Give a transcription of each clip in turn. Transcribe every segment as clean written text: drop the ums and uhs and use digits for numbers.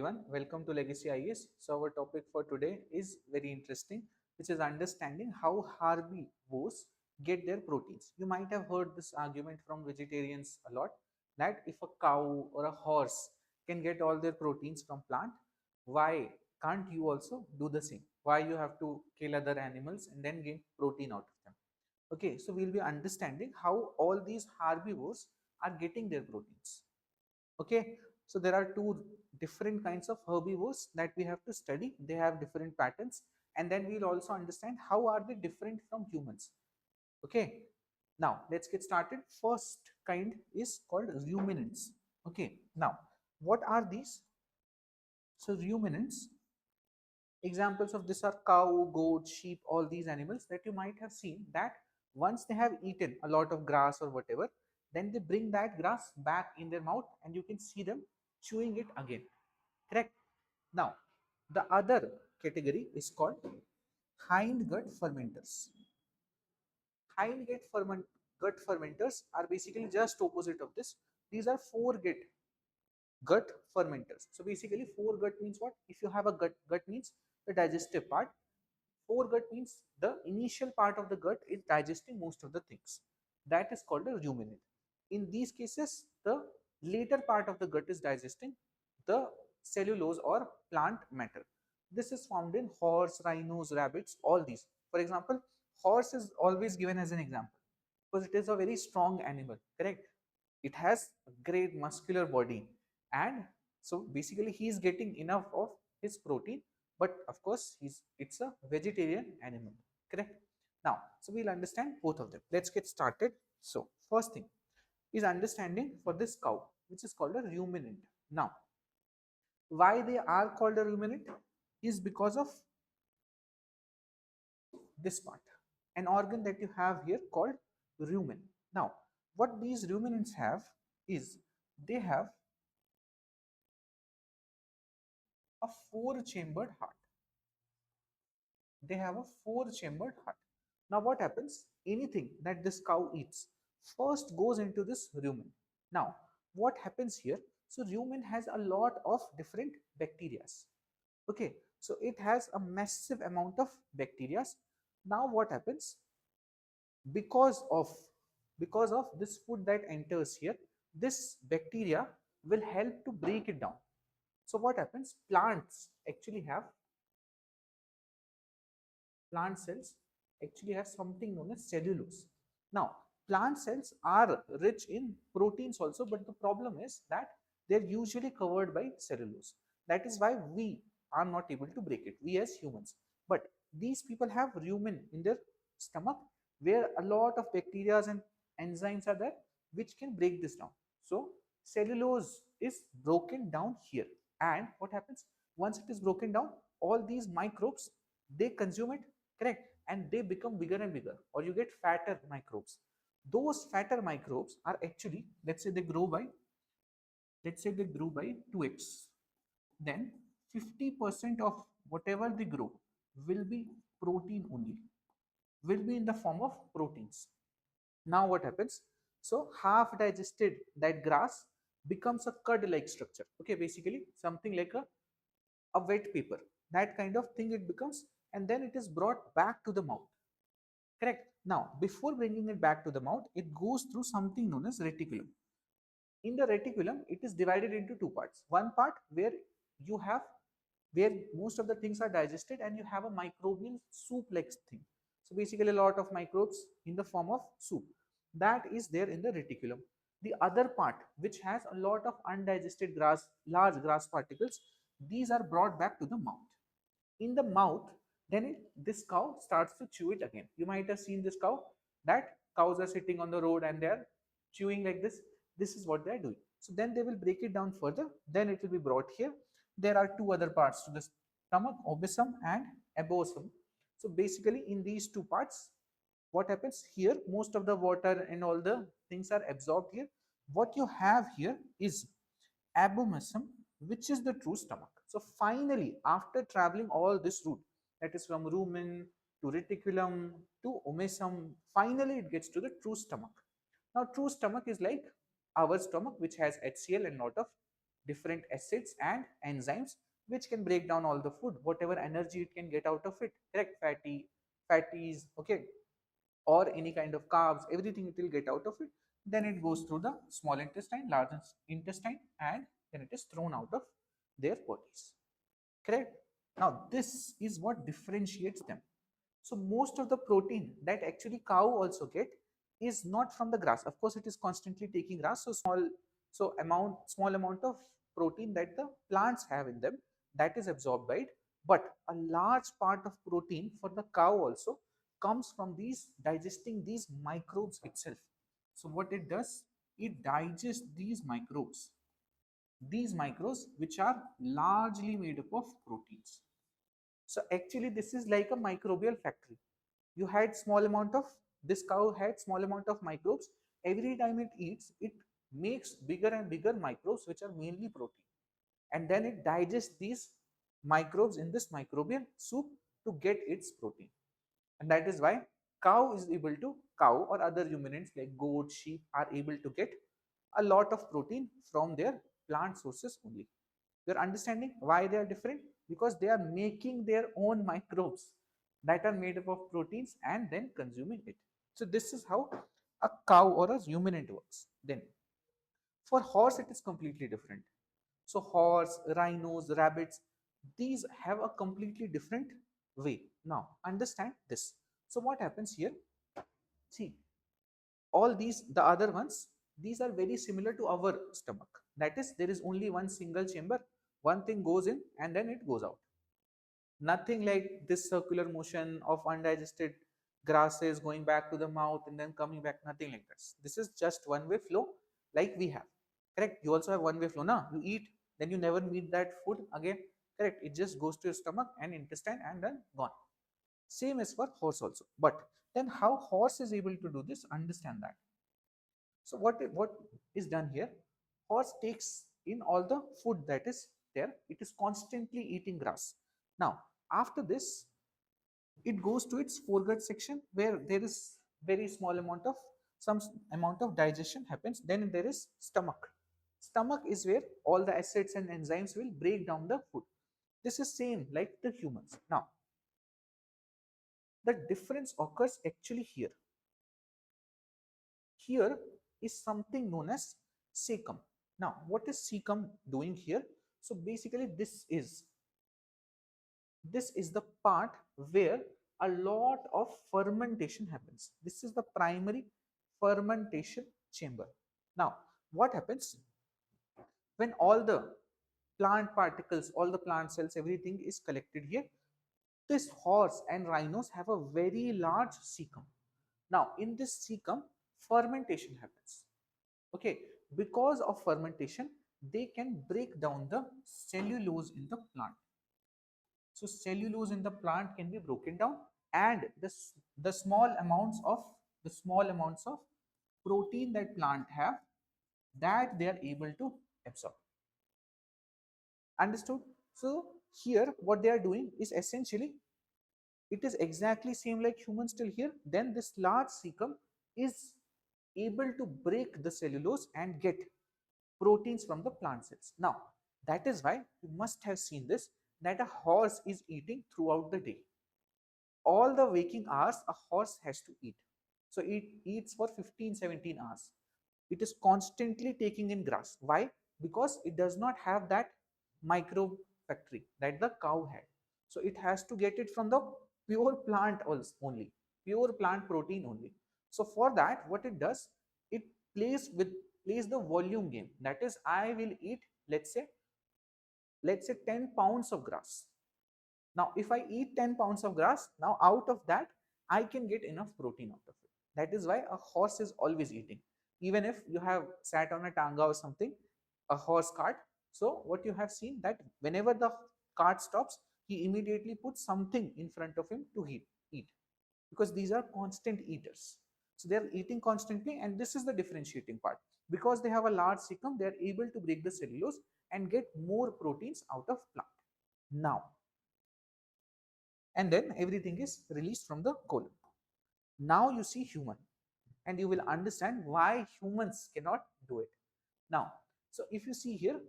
everyone, welcome to Legacy IS. So our topic for today is very interesting, which is understanding how herbivores get their proteins. You might have heard this argument from vegetarians a lot, that if a cow or a horse can get all their proteins from plant, why can't you also do the same? Why you have to kill other animals and then gain protein out of them? Okay, so we'll be understanding how all these herbivores are getting their proteins. Okay, so there are two different kinds of herbivores that we have to study. They have different patterns, and then we'll also understand how are they different from humans. Okay, now let's get started. First kind is called ruminants. Okay, now what are these? So ruminants, examples of this are cow, goat, sheep, all these animals that you might have seen that once they have eaten a lot of grass or whatever, then they bring that grass back in their mouth and you can see them chewing it again. Correct? Now, the other category is called hind gut fermenters. Hind gut fermenters are basically just opposite of this. These are foregut gut fermenters. So basically foregut means what? If you have a gut means the digestive part. Foregut means the initial part of the gut is digesting most of the things. That is called a ruminant. In these cases, the later part of the gut is digesting the cellulose or plant matter. This is found in horse, rhinos, rabbits, all these. For example, horse is always given as an example because it is a very strong animal, correct? It has a great muscular body, and so basically he is getting enough of his protein, but of course it's a vegetarian animal, correct? Now, so we'll understand both of them. Let's get started. So first thing is understanding for this cow, which is called a ruminant. Now, why they are called a ruminant is because of this part, an organ that you have here called rumen. Now, what these ruminants have is they have a four-chambered heart. They have a four-chambered heart. Now, what happens? Anything that this cow eats first goes into this rumen. Now, what happens here? So, rumen has a lot of different bacteria. Okay, so it has a massive amount of bacteria. Now, what happens? because of because of this food that enters here, this bacteria will help to break it down. So what happens? Plant cells actually have something known as cellulose. Now, plant cells are rich in proteins also, but the problem is that they're usually covered by cellulose. That is why we are not able to break it, we as humans. But these people have rumen in their stomach where a lot of bacteria and enzymes are there which can break this down. So cellulose is broken down here, and what happens once it is broken down, all these microbes, they consume it, correct, and they become bigger and bigger, or you get fatter microbes. Those fatter microbes are actually, let's say they grew by 2x, then 50% of whatever they grow will be protein only, will be in the form of proteins. Now what happens? So half digested that grass becomes a curd like structure. Okay, basically something like a wet paper, that kind of thing it becomes, and then it is brought back to the mouth, correct? Now before bringing it back to the mouth, it goes through something known as reticulum. In the reticulum, it is divided into two parts. One part where you have, where most of the things are digested, and you have a microbial soup like thing. So basically a lot of microbes in the form of soup, that is there in the reticulum. The other part which has a lot of undigested grass, large grass particles, these are brought back to the mouth. In the mouth, then this cow starts to chew it again. You might have seen this cow, that cows are sitting on the road and they are chewing like this. This is what they are doing. So then they will break it down further, then it will be brought here. There are two other parts to the stomach, obesum and abosum. So basically in these two parts, what happens here, most of the water and all the things are absorbed here. What you have here is abomasum, which is the true stomach. So finally, after traveling all this route, that is from rumen to reticulum to omesum, finally it gets to the true stomach. Now, true stomach is like our stomach, which has HCl and lot of different acids and enzymes which can break down all the food, whatever energy it can get out of it, correct? Fatties, okay, or any kind of carbs, everything it will get out of it. Then it goes through the small intestine, large intestine, and then it is thrown out of their bodies. Correct? Now, this is what differentiates them. So most of the protein that actually cow also get is not from the grass. Of course, it is constantly taking grass. So small amount of protein that the plants have in them, that is absorbed by it. But a large part of protein for the cow also comes from these digesting these microbes itself. So what it does, it digests these microbes which are largely made up of proteins. So actually this is like a microbial factory. You had small amount of, this cow had small amount of microbes. Every time it eats, it makes bigger and bigger microbes which are mainly protein, and then it digests these microbes in this microbial soup to get its protein. And that is why cow or other ruminants like goat, sheep are able to get a lot of protein from their plant sources only. You're understanding why they are different? Because they are making their own microbes that are made up of proteins and then consuming it. So this is how a cow or a ruminant works. Then for horse, it is completely different. So horse, rhinos, rabbits, these have a completely different way. Now understand this. So what happens here? See, all these, the other ones, these are very similar to our stomach. That is, there is only one single chamber. One thing goes in and then it goes out. Nothing like this circular motion of undigested grasses going back to the mouth and then coming back. Nothing like this. This is just one way flow like we have. Correct? You also have one way flow. Now you eat, then you never meet that food again. Correct? It just goes to your stomach and intestine and then gone. Same as for horse also. But then how horse is able to do this? Understand that. So what is done here? Horse takes in all the food that is there. It is constantly eating grass. Now, after this, it goes to its foregut section where there is very small amount of some amount of digestion happens. Then there is stomach. Stomach is where all the acids and enzymes will break down the food. This is same like the humans. Now, the difference occurs actually here. Here is something known as cecum. Now, what is cecum doing here? So basically, this is the part where a lot of fermentation happens. This is the primary fermentation chamber. Now, what happens when all the plant particles, all the plant cells, everything is collected here? This horse and rhinos have a very large cecum. Now, in this cecum, fermentation happens. Okay, because of fermentation, they can break down the cellulose in the plant. So cellulose in the plant can be broken down, and the small amounts of protein that plant have, that they are able to absorb. Understood? So here what they are doing is essentially, it is exactly same like humans till here. Then this large cecum is able to break the cellulose and get proteins from the plant cells. Now, that is why you must have seen this, that a horse is eating throughout the day. All the waking hours a horse has to eat. So it eats for 15-17 hours. It is constantly taking in grass. Why? Because it does not have that microbe factory that the cow had. So it has to get it from the pure plant only, pure plant protein only. So for that, what it does, it plays the volume game. That is, I will eat, let's say 10 pounds of grass. Now, if I eat 10 pounds of grass, now out of that, I can get enough protein out of it. That is why a horse is always eating. Even if you have sat on a tanga or something, a horse cart. So what you have seen, that whenever the cart stops, he immediately puts something in front of him to eat, because these are constant eaters. So they are eating constantly, and this is the differentiating part. Because they have a large cecum, they are able to break the cellulose and get more proteins out of plant. Now, and then everything is released from the colon. Now you see human, and you will understand why humans cannot do it. Now, so if you see here,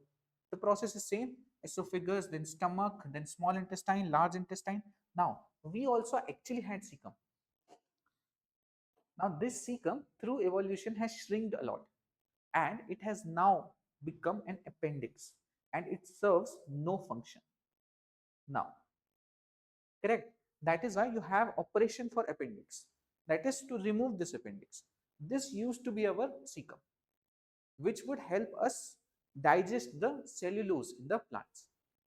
The process is same: esophagus, then stomach, then small intestine, large intestine. Now we also actually had cecum. Now this cecum through evolution has shrinked a lot, and it has now become an appendix, and it serves no function now. Correct? That is why you have operation for appendix, that is to remove this appendix. This used to be our cecum, which would help us digest the cellulose in the plants.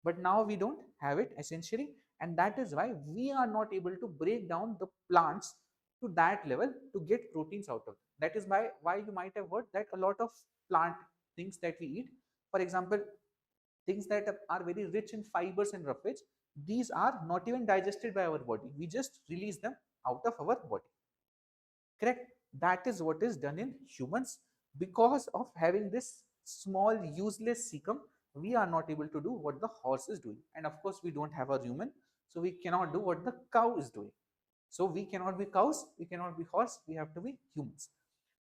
But now we don't have it essentially, and that is why we are not able to break down the plants to that level to get proteins out of them. That is why you might have heard that a lot of plant things that we eat, for example, things that are very rich in fibers and roughage, these are not even digested by our body. We just release them out of our body. Correct? That is what is done in humans. Because of having this small useless cecum, we are not able to do what the horse is doing. And of course, we don't have a human, so we cannot do what the cow is doing. So we cannot be cows, we cannot be horse, we have to be humans.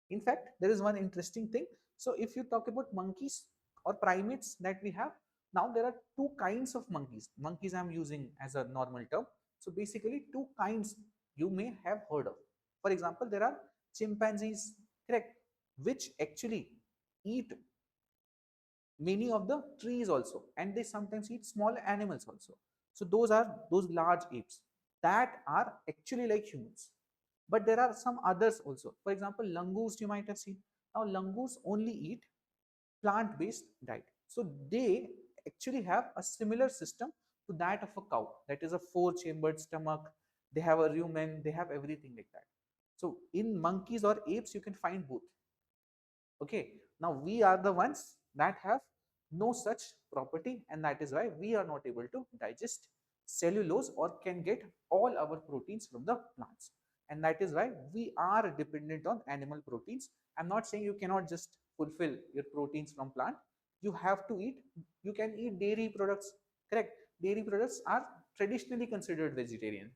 In fact, there is one interesting thing. So if you talk about monkeys or primates that we have, now there are two kinds of monkeys. Monkeys I'm using as a normal term. So basically two kinds you may have heard of. For example, there are chimpanzees, correct, which actually eat many of the trees also, and they sometimes eat small animals also. So those are those large apes that are actually like humans. But there are some others also. For example, langurs you might have seen. Now langurs only eat plant based diet, so they actually have a similar system to that of a cow, that is a four chambered stomach. They have a rumen, they have everything like that. So in monkeys or apes you can find both. Okay, now we are the ones that have no such property, and that is why we are not able to digest cellulose or can get all our proteins from the plants. And that is why we are dependent on animal proteins. I'm not saying you cannot just fulfill your proteins from plant. You have to eat, you can eat dairy products, correct? Dairy products are traditionally considered vegetarian.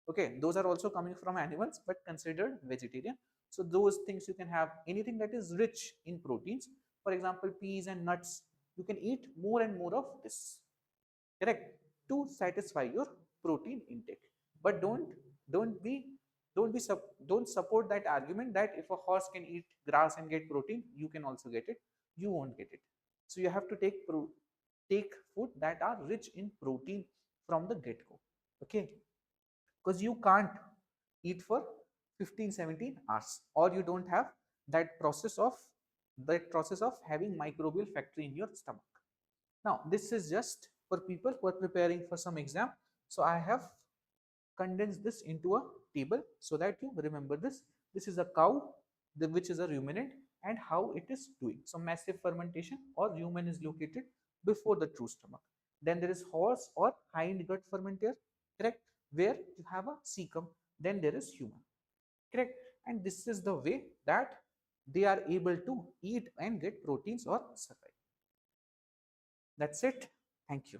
Okay, those are also coming from animals but considered vegetarian. So those things you can have, anything that is rich in proteins, for example peas and nuts, you can eat more and more of this, correct, to satisfy your protein intake. But don't be don't be don't support that argument that if a horse can eat grass and get protein, you can also get it. You won't get it. So you have to take food that are rich in protein from the get go. Okay, because you can't eat for 15-17 hours, or you don't have that process of having microbial factory in your stomach. Now this is just for people who are preparing for some exam, so I have condensed this into a table so that you remember this. This is a cow, which is a ruminant, and how it is doing. So massive fermentation or rumen is located before the true stomach. Then there is horse or hind gut fermenter, correct, where you have a cecum. Then there is human, correct. And this is the way that they are able to eat and get proteins or survive. That's it. Thank you.